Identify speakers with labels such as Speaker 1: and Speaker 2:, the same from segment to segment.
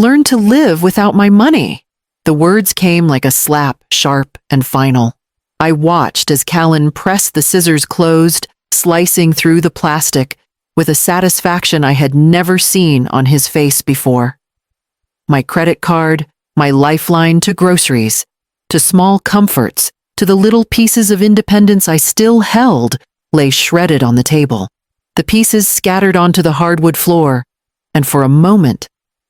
Speaker 1: Learn to live without my money. The words came like a slap, sharp and final. I watched as Callan pressed the scissors closed, slicing through the plastic with a satisfaction I had never seen on his face before. My credit card, my lifeline to groceries, to small comforts, to the little pieces of independence I still held, lay shredded on the table. The pieces scattered onto the hardwood floor, and for a moment,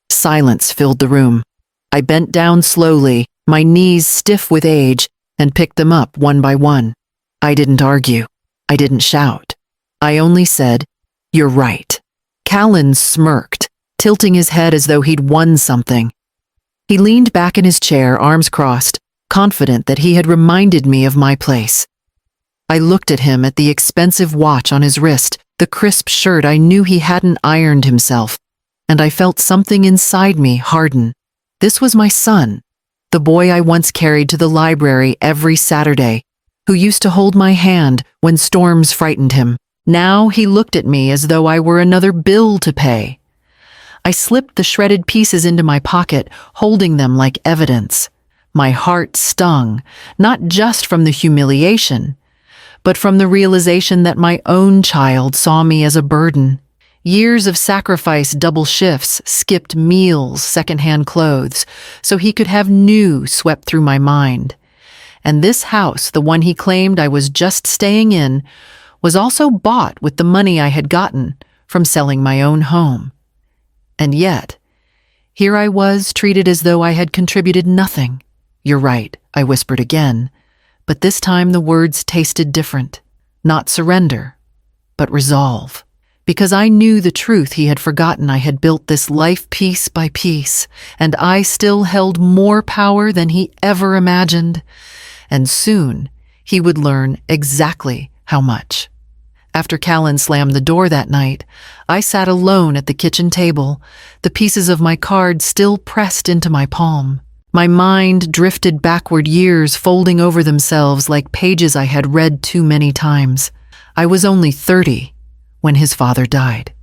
Speaker 1: silence filled the room. I bent down slowly, my knees stiff with age, and picked them up one by one. I didn't argue. I didn't shout. I only said, "You're right." Callan smirked, tilting his head as though he'd won something. He leaned back in his chair, arms crossed, confident that he had reminded me of my place. I looked at him, at the expensive watch on his wrist, the crisp shirt I knew he hadn't ironed himself, and I felt something inside me harden. This was my son, the boy I once carried to the library every Saturday, who used to hold my hand when storms frightened him. Now he looked at me as though I were another bill to pay. I slipped the shredded pieces into my pocket, holding them like evidence. My heart stung, not just from the humiliation, but from the realization that my own child saw me as a burden. Years of sacrifice, double shifts, skipped meals, secondhand clothes, so he could have new swept through my mind. And this house, the one he claimed I was just staying in, was also bought with the money I had gotten from selling my own home. And yet, here I was treated as though I had contributed nothing. "You're right," I whispered again, but this time the words tasted different. Not surrender, but resolve. Because I knew the truth he had forgotten. I had built this life piece by piece, and I still held more power than he ever imagined. And soon, he would learn exactly how much. After Callan slammed the door that night, I sat alone at the kitchen table, the pieces of my card still pressed into my palm. My mind drifted backward, years folding over themselves like pages I had read too many times. I was only 30 when his father died.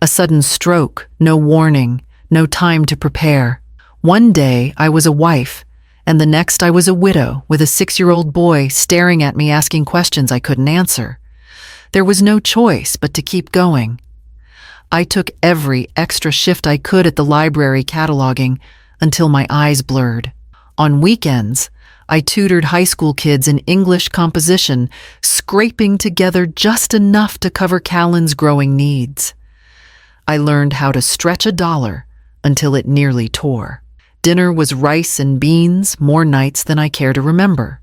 Speaker 1: A sudden stroke, no warning, no time to prepare. One day I was a wife, and the next I was a widow with a 6-year-old boy staring at me asking questions I couldn't answer. There was no choice but to keep going. I took every extra shift I could at the library cataloging until my eyes blurred. On weekends, I tutored high school kids in English composition, scraping together just enough to cover Callan's growing needs. I learned how to stretch $1 until it nearly tore. Dinner was rice and beans, more nights than I care to remember.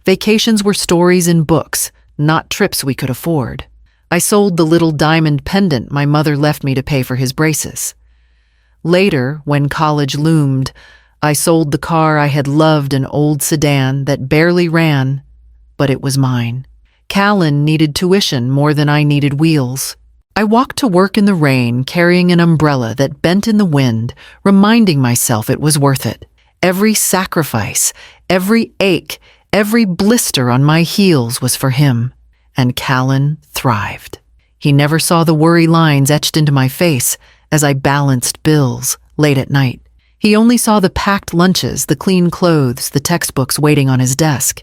Speaker 1: Vacations were stories in books, not trips we could afford. I sold the little diamond pendant my mother left me to pay for his braces. Later, when college loomed, I sold the car I had loved, an old sedan that barely ran, but it was mine. Callan needed tuition more than I needed wheels. I walked to work in the rain, carrying an umbrella that bent in the wind, reminding myself it was worth it. Every sacrifice, every ache, every blister on my heels was for him, and Callan thrived. He never saw the worry lines etched into my face as I balanced bills late at night. He only saw the packed lunches, the clean clothes, the textbooks waiting on his desk.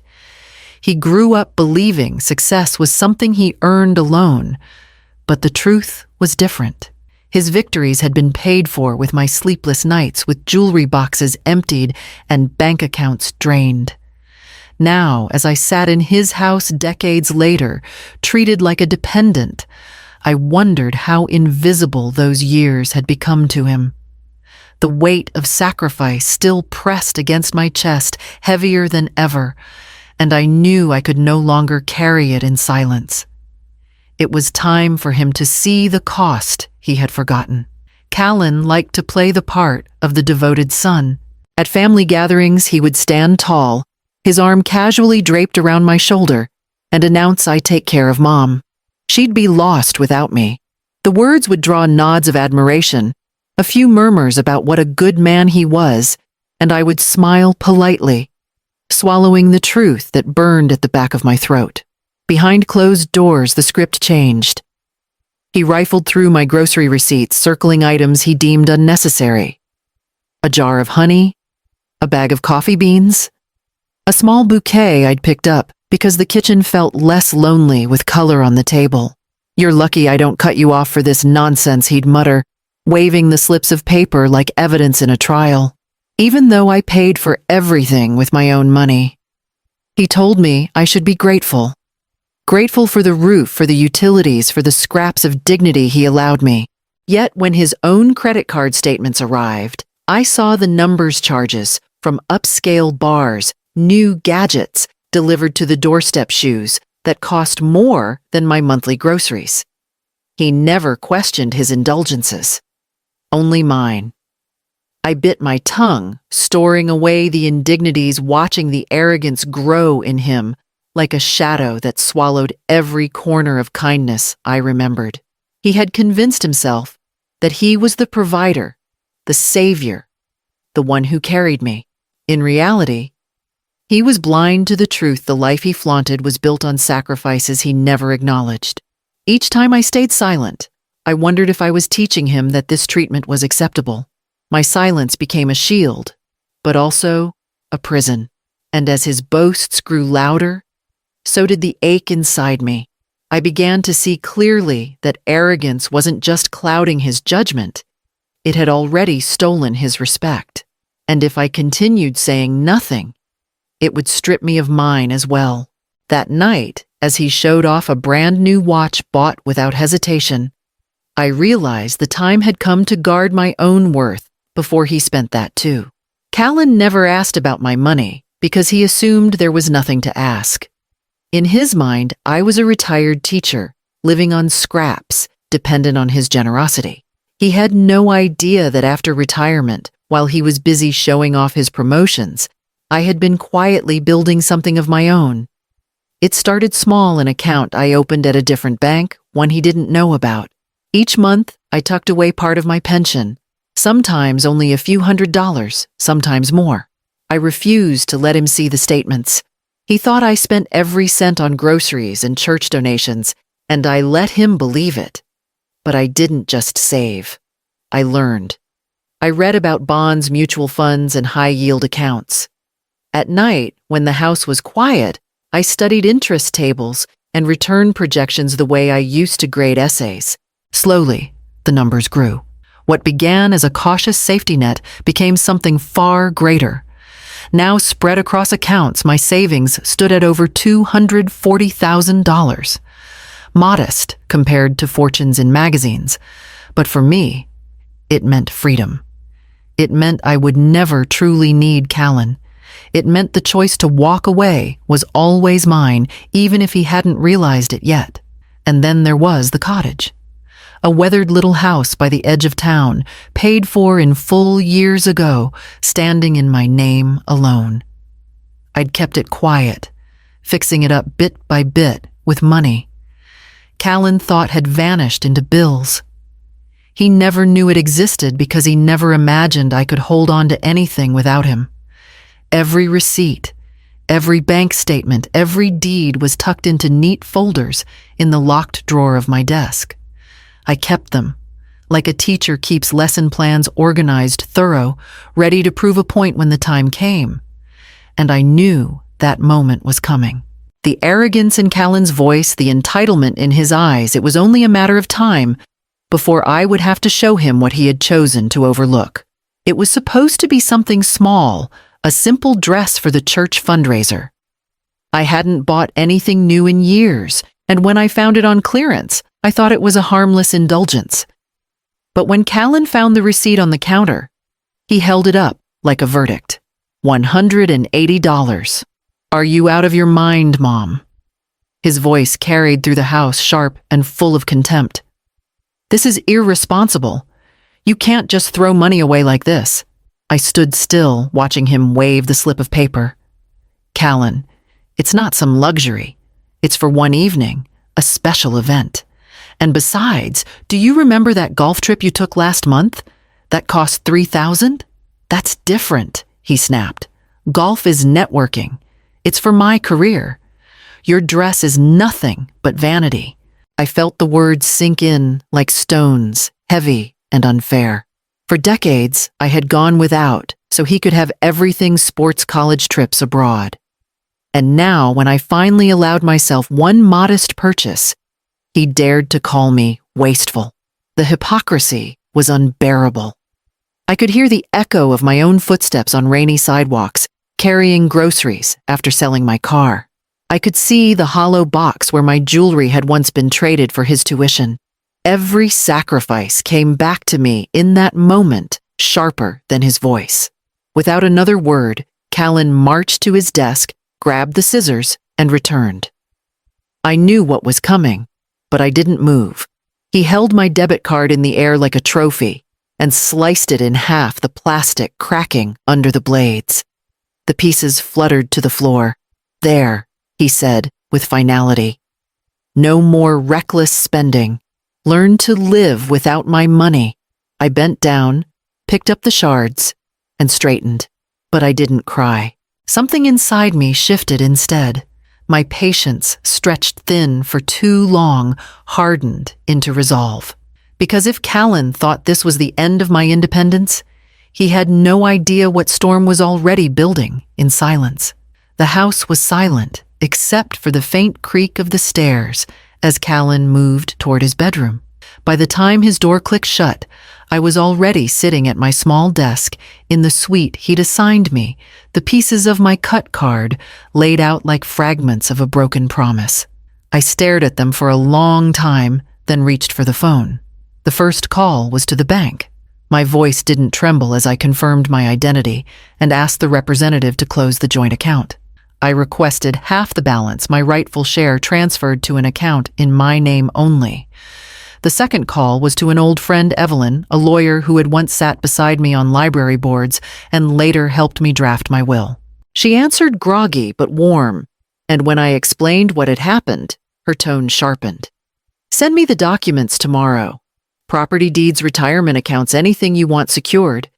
Speaker 1: He grew up believing success was something he earned alone, but the truth was different. His victories had been paid for with my sleepless nights, with jewelry boxes emptied and bank accounts drained. Now, as I sat in his house decades later, treated like a dependent, I wondered how invisible those years had become to him. The weight of sacrifice still pressed against my chest, heavier than ever, and I knew I could no longer carry it in silence. It was time for him to see the cost he had forgotten. Callan liked to play the part of the devoted son. At family gatherings, he would stand tall, his arm casually draped around my shoulder, and announce, "I take care of Mom." She'd be lost without me. The words would draw nods of admiration, a few murmurs about what a good man he was, and I would smile politely, swallowing the truth that burned at the back of my throat. Behind closed doors, the script changed. He rifled through my grocery receipts, circling items he deemed unnecessary. A jar of honey, a bag of coffee beans, a small bouquet I'd picked up because the kitchen felt less lonely with color on the table. "You're lucky I don't cut you off for this nonsense," he'd mutter, waving the slips of paper like evidence in a trial, even though I paid for everything with my own money. He told me I should be grateful. Grateful for the roof, for the utilities, for the scraps of dignity he allowed me. Yet when his own credit card statements arrived, I saw the numbers charges from upscale bars, new gadgets delivered to the doorstep shoes that cost more than my monthly groceries. He never questioned his indulgences, only mine. I bit my tongue, storing away the indignities, watching the arrogance grow in him like a shadow that swallowed every corner of kindness I remembered. He had convinced himself that he was the provider, the savior, the one who carried me. In reality, he was blind to the truth the life he flaunted was built on sacrifices he never acknowledged. Each time I stayed silent, I wondered if I was teaching him that this treatment was acceptable. My silence became a shield, but also a prison. And as his boasts grew louder, so did the ache inside me. I began to see clearly that arrogance wasn't just clouding his judgment, it had already stolen his respect. And if I continued saying nothing, it would strip me of mine as well. That night, as he showed off a brand new watch bought without hesitation, I realized the time had come to guard my own worth before he spent that too. Callan never asked about my money because he assumed there was nothing to ask. In his mind, I was a retired teacher, living on scraps, dependent on his generosity. He had no idea that after retirement, while he was busy showing off his promotions, I had been quietly building something of my own. It started small, an account I opened at a different bank, one he didn't know about. Each month, I tucked away part of my pension, sometimes only a few $100s, sometimes more. I refused to let him see the statements. He thought I spent every cent on groceries and church donations, and I let him believe it. But I didn't just save. I learned. I read about bonds, mutual funds, and high-yield accounts. At night, when the house was quiet, I studied interest tables and return projections the way I used to grade essays. Slowly, the numbers grew. What began as a cautious safety net became something far greater. Now spread across accounts, my savings stood at over $240,000. Modest compared to fortunes in magazines, but for me, it meant freedom. It meant I would never truly need Callan. It meant the choice to walk away was always mine, even if he hadn't realized it yet. And then there was the cottage. A weathered little house by the edge of town, paid for in full years ago, standing in my name alone. I'd kept it quiet, fixing it up bit by bit with money Callan thought had vanished into bills. He never knew it existed because he never imagined I could hold on to anything without him. Every receipt, every bank statement, every deed was tucked into neat folders in the locked drawer of my desk. I kept them, like a teacher keeps lesson plans organized, thorough, ready to prove a point when the time came. And I knew that moment was coming. The arrogance in Callan's voice, the entitlement in his eyes, it was only a matter of time before I would have to show him what he had chosen to overlook. It was supposed to be something small, a simple dress for the church fundraiser. I hadn't bought anything new in years, and when I found it on clearance, I thought it was a harmless indulgence. But when Callan found the receipt on the counter, he held it up like a verdict. $180. "Are you out of your mind, Mom?" His voice carried through the house, sharp and full of contempt. "This is irresponsible. You can't just throw money away like this." I stood still, watching him wave the slip of paper. "Callan, it's not some luxury. It's for one evening, a special event. And besides, do you remember that golf trip you took last month? That cost $3,000? That's different," he snapped. "Golf is networking. It's for my career. Your dress is nothing but vanity." I felt the words sink in like stones, heavy and unfair. For decades, I had gone without so he could have everything sports college trips abroad. And now, when I finally allowed myself one modest purchase, he dared to call me wasteful. The hypocrisy was unbearable. I could hear the echo of my own footsteps on rainy sidewalks, carrying groceries after selling my car. I could see the hollow box where my jewelry had once been traded for his tuition. Every sacrifice came back to me in that moment, sharper than his voice. Without another word, Callan marched to his desk, grabbed the scissors, and returned. I knew what was coming, but I didn't move. He held my debit card in the air like a trophy and sliced it in half, the plastic cracking under the blades. The pieces fluttered to the floor. "There," he said with finality. "No more reckless spending. Learn to live without my money." I bent down, picked up the shards, and straightened. But I didn't cry. Something inside me shifted instead. My patience, stretched thin for too long, hardened into resolve. Because if Callan thought this was the end of my independence, he had no idea what storm was already building in silence. The house was silent, except for the faint creak of the stairs as Callan moved toward his bedroom. By the time his door clicked shut, I was already sitting at my small desk in the suite he'd assigned me, the pieces of my cut card laid out like fragments of a broken promise. I stared at them for a long time, then reached for the phone. The first call was to the bank. My voice didn't tremble as I confirmed my identity and asked the representative to close the joint account. I requested half the balance, my rightful share, transferred to an account in my name only. The second call was to an old friend, Evelyn, a lawyer who had once sat beside me on library boards and later helped me draft my will. She answered groggy but warm, and when I explained what had happened, her tone sharpened. "Send me the documents tomorrow. Property deeds, retirement accounts, anything you want secured.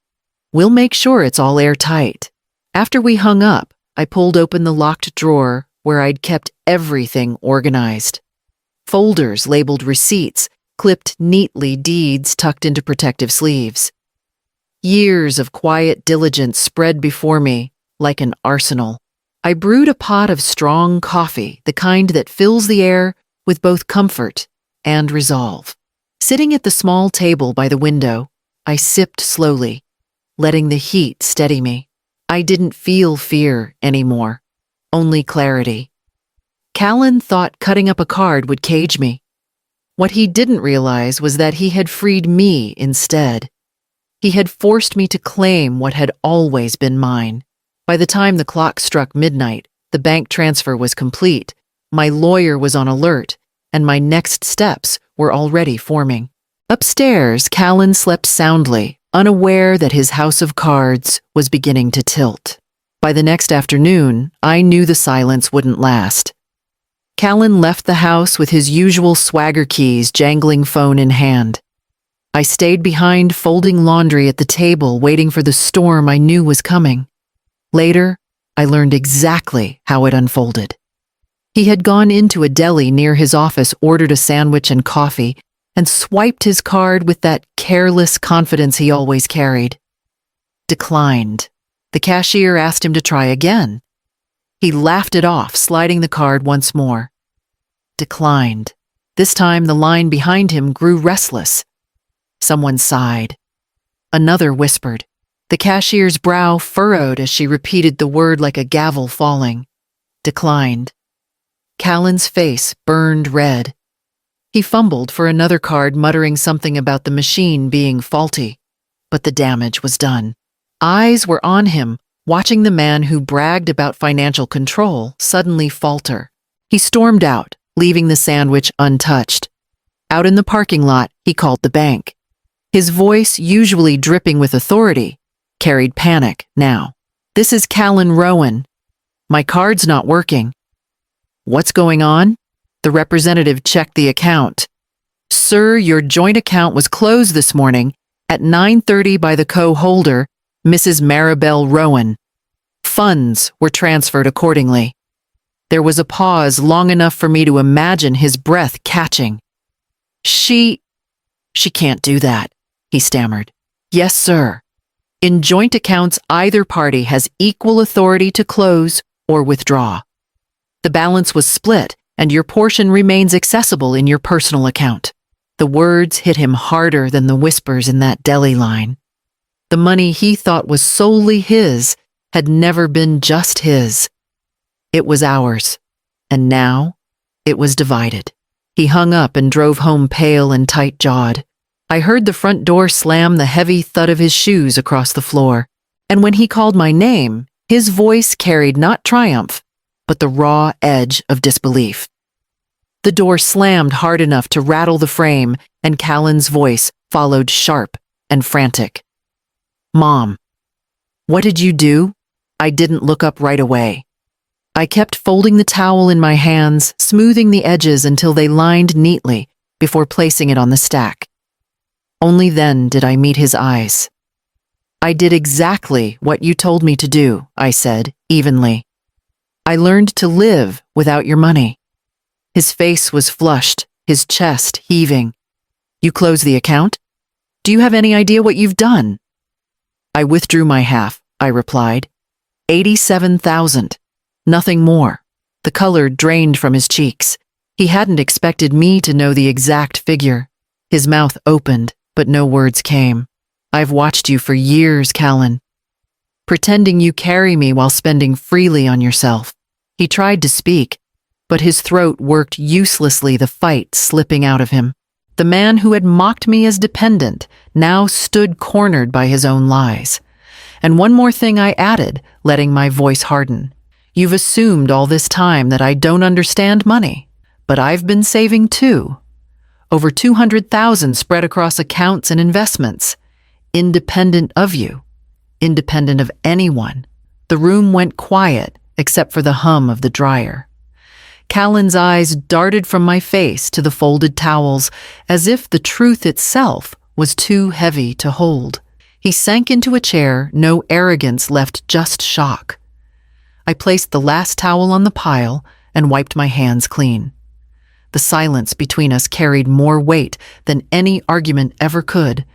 Speaker 1: We'll make sure it's all airtight." After we hung up, I pulled open the locked drawer where I'd kept everything organized. Folders labeled receipts, clipped neatly, deeds tucked into protective sleeves. Years of quiet diligence spread before me like an arsenal. I brewed a pot of strong coffee, the kind that fills the air with both comfort and resolve. Sitting at the small table by the window, I sipped slowly, letting the heat steady me. I didn't feel fear anymore, only clarity. Callan thought cutting up a card would cage me. What he didn't realize was that he had freed me instead. He had forced me to claim what had always been mine. By the time the clock struck midnight, the bank transfer was complete, my lawyer was on alert, and my next steps were already forming. Upstairs, Callan slept soundly, unaware that his house of cards was beginning to tilt. By the next afternoon, I knew the silence wouldn't last. Callan left the house with his usual swagger keys, jangling phone in hand. I stayed behind folding laundry at the table, waiting for the storm I knew was coming. Later, I learned exactly how it unfolded. He had gone into a deli near his office, ordered a sandwich and coffee, and swiped his card with that careless confidence he always carried. Declined. The cashier asked him to try again. He laughed it off, sliding the card once more. Declined. This time the line behind him grew restless. Someone sighed. Another whispered. The cashier's brow furrowed as she repeated the word like a gavel falling. Declined. Callan's face burned red. He fumbled for another card, muttering something about the machine being faulty. But the damage was done. Eyes were on him, watching the man who bragged about financial control suddenly falter. He stormed out, leaving the sandwich untouched. Out in the parking lot, he called the bank. His voice, usually dripping with authority, carried panic now. "This is Callan Rowan. My card's not working." "What's going on?" The representative checked the account. "Sir, your joint account was closed this morning at 9:30 by the co-holder, Mrs. Maribel Rowan. Funds were transferred accordingly." There was a pause long enough for me to imagine his breath catching. She can't do that," he stammered. Yes, sir. In joint accounts, either party has equal authority to close or withdraw. The balance was split, and your portion remains accessible in your personal account. The words hit him harder than the whispers in that deli line. The money he thought was solely his had never been just his. It was ours, and now it was divided. He hung up and drove home pale and tight-jawed. I heard the front door slam the heavy thud of his shoes across the floor, and when he called my name, his voice carried not triumph, but the raw edge of disbelief. The door slammed hard enough to rattle the frame, and Callan's voice followed sharp and frantic. Mom, what did you do? I didn't look up right away. I kept folding the towel in my hands, smoothing the edges until they lined neatly before placing it on the stack. Only then did I meet his eyes. I did exactly what you told me to do, I said, evenly. I learned to live without your money. His face was flushed, his chest heaving. You closed the account? Do you have any idea what you've done? I withdrew my half, I replied. 87,000. Nothing more. The color drained from his cheeks. He hadn't expected me to know the exact figure. His mouth opened, but no words came. I've watched you for years, Callan. Pretending you carry me while spending freely on yourself. He tried to speak, but his throat worked uselessly, the fight slipping out of him. The man who had mocked me as dependent now stood cornered by his own lies. And one more thing I added, letting my voice harden. You've assumed all this time that I don't understand money, but I've been saving too. Over 200,000 spread across accounts and investments. Independent of you. Independent of anyone. The room went quiet, except for the hum of the dryer. Callan's eyes darted from my face to the folded towels, as if the truth itself was too heavy to hold. He sank into a chair, no arrogance left, just shock. I placed the last towel on the pile and wiped my hands clean. The silence between us carried more weight than any argument ever could,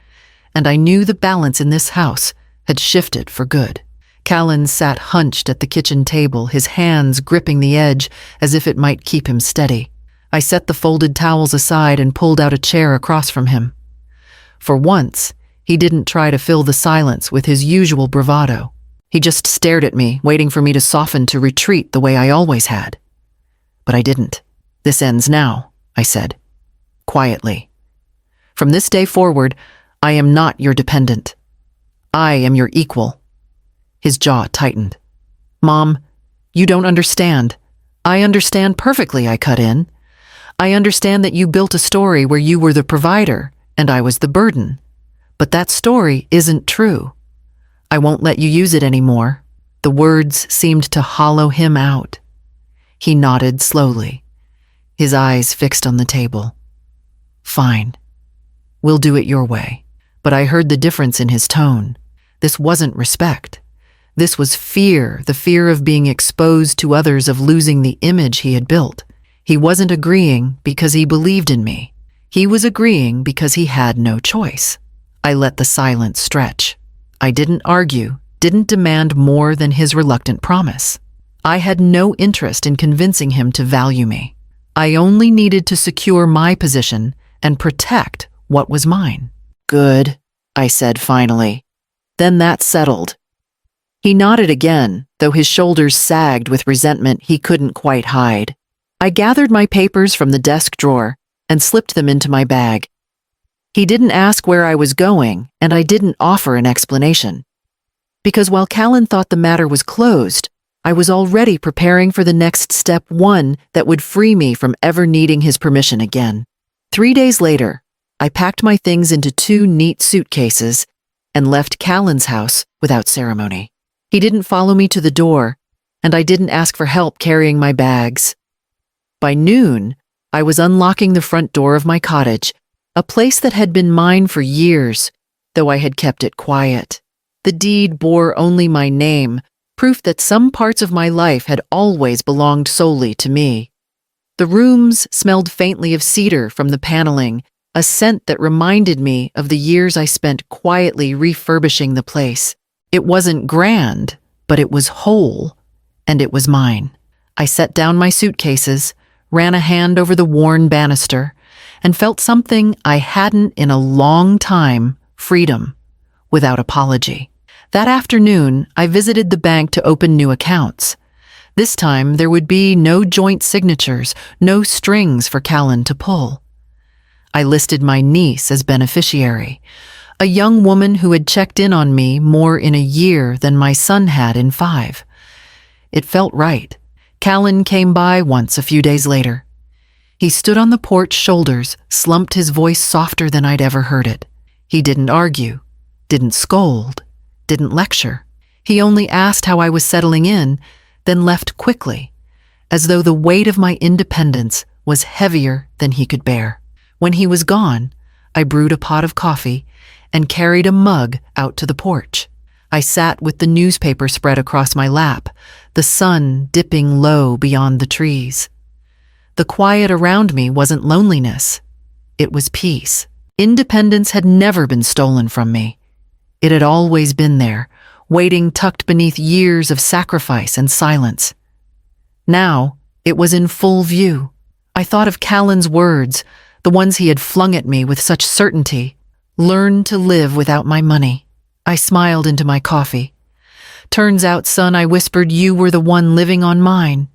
Speaker 1: and I knew the balance in this house had shifted for good. Callan sat hunched at the kitchen table, his hands gripping the edge as if it might keep him steady. I set the folded towels aside and pulled out a chair across from him. For once, he didn't try to fill the silence with his usual bravado. He just stared at me, waiting for me to soften, to retreat the way I always had. But I didn't. This ends now, I said, quietly. From this day forward, I am not your dependent. I am your equal. His jaw tightened. Mom, you don't understand. I understand perfectly, I cut in. I understand that you built a story where you were the provider and I was the burden. But that story isn't true. I won't let you use it anymore. The words seemed to hollow him out. He nodded slowly, his eyes fixed on the table. Fine. We'll do it your way. But I heard the difference in his tone. This wasn't respect. This was fear, the fear of being exposed to others, of losing the image he had built. He wasn't agreeing because he believed in me. He was agreeing because he had no choice. I let the silence stretch. I didn't argue, didn't demand more than his reluctant promise. I had no interest in convincing him to value me. I only needed to secure my position and protect what was mine. Good, I said finally. Then that's settled. He nodded again, though his shoulders sagged with resentment he couldn't quite hide. I gathered my papers from the desk drawer and slipped them into my bag. He didn't ask where I was going, and I didn't offer an explanation. Because while Callan thought the matter was closed, I was already preparing for the next step, one that would free me from ever needing his permission again. 3 days later, I packed my things into 2 neat suitcases and left Callan's house without ceremony. He didn't follow me to the door, and I didn't ask for help carrying my bags. By noon, I was unlocking the front door of my cottage, a place that had been mine for years, though I had kept it quiet. The deed bore only my name, proof that some parts of my life had always belonged solely to me. The rooms smelled faintly of cedar from the paneling, a scent that reminded me of the years I spent quietly refurbishing the place. It wasn't grand, but it was whole, and it was mine. I set down my suitcases, ran a hand over the worn banister, and felt something I hadn't in a long time: freedom, without apology. That afternoon, I visited the bank to open new accounts. This time, there would be no joint signatures, no strings for Callan to pull. I listed my niece as beneficiary, a young woman who had checked in on me more in a year than my son had in 5. It felt right. Callan came by once a few days later. He stood on the porch shoulders, slumped, his voice softer than I'd ever heard it. He didn't argue, didn't scold, didn't lecture. He only asked how I was settling in, then left quickly, as though the weight of my independence was heavier than he could bear. When he was gone, I brewed a pot of coffee and carried a mug out to the porch. I sat with the newspaper spread across my lap, the sun dipping low beyond the trees. The quiet around me wasn't loneliness. It was peace. Independence had never been stolen from me. It had always been there, waiting tucked beneath years of sacrifice and silence. Now, it was in full view. I thought of Callan's words, the ones he had flung at me with such certainty. Learn to live without my money. I smiled into my coffee. Turns out, son, I whispered, you were the one living on mine.